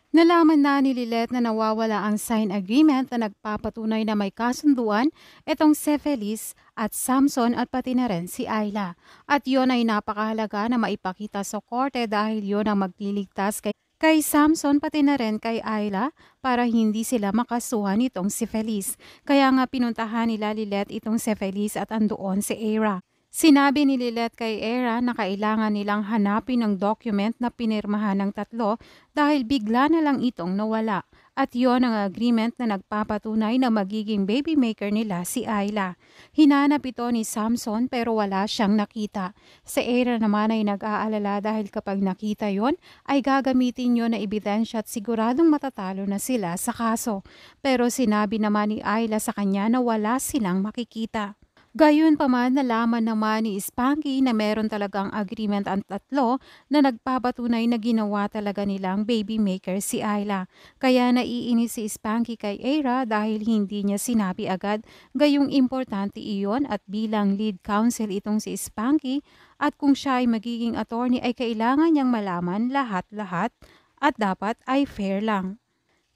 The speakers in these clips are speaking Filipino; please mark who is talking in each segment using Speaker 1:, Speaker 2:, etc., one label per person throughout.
Speaker 1: Nalaman na ni Lilet na nawawala ang sign agreement na nagpapatunay na may kasunduan itong si Feliz at Samson at pati na rin si Ayla. At yon ay napakahalaga na maipakita sa korte dahil yon ang magliligtas kay Samson pati na rin kay Ayla para hindi sila makasuhan itong si Feliz. Kaya nga pinuntahan nila Lilet itong si Feliz at andoon si Era. Sinabi ni Lilet kay Era na kailangan nilang hanapin ang document na pinirmahan ng tatlo dahil bigla na lang itong nawala. At yon ang agreement na nagpapatunay na magiging baby maker nila si Ayla. Hinanap ito ni Samson pero wala siyang nakita. Si Era naman ay nag-aalala dahil kapag nakita yon ay gagamitin yon na ebidensya at siguradong matatalo na sila sa kaso. Pero sinabi naman ni Ayla sa kanya na wala silang makikita. Gayunpaman nalaman naman ni Spanky na meron talagang agreement ang tatlo na nagpapatunay na ginawa talaga nilang baby maker si Ayla. Kaya naiinis si Spanky kay Era dahil hindi niya sinabi agad gayong importante iyon at bilang lead counsel itong si Spanky at kung siya ay magiging attorney ay kailangan niyang malaman lahat-lahat at dapat ay fair lang.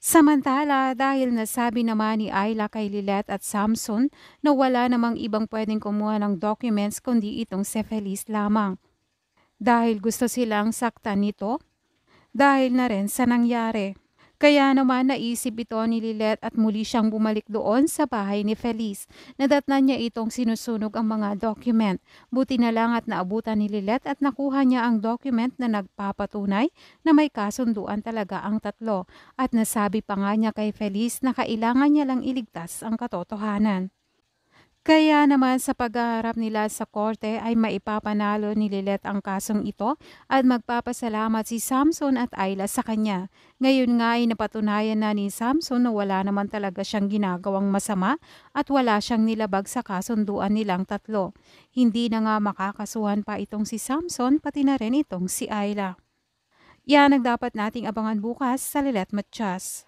Speaker 1: Samantala, dahil nasabi naman ni Ayla kay Lilet at Samson na wala namang ibang pwedeng kumuha ng documents kundi itong si Feliz lamang. Dahil gusto silang saktan nito, dahil na rin sa nangyari. Kaya naman naisip ito ni Lilet at muli siyang bumalik doon sa bahay ni Feliz. Nadatnan niya itong sinusunog ang mga document. Buti na lang at naabutan ni Lilet at nakuha niya ang document na nagpapatunay na may kasunduan talaga ang tatlo. At nasabi pa nga niya kay Feliz na kailangan niya lang iligtas ang katotohanan. Kaya naman sa paghaharap nila sa korte ay maipapanalo ni Lilet ang kasong ito at magpapasalamat si Samson at Ayla sa kanya. Ngayon nga ay napatunayan na ni Samson na wala naman talaga siyang ginagawang masama at wala siyang nilabag sa kasunduan nilang tatlo. Hindi na nga makakasuhan pa itong si Samson pati na rin itong si Ayla. Yan ang dapat nating abangan bukas sa Lilet Matchas.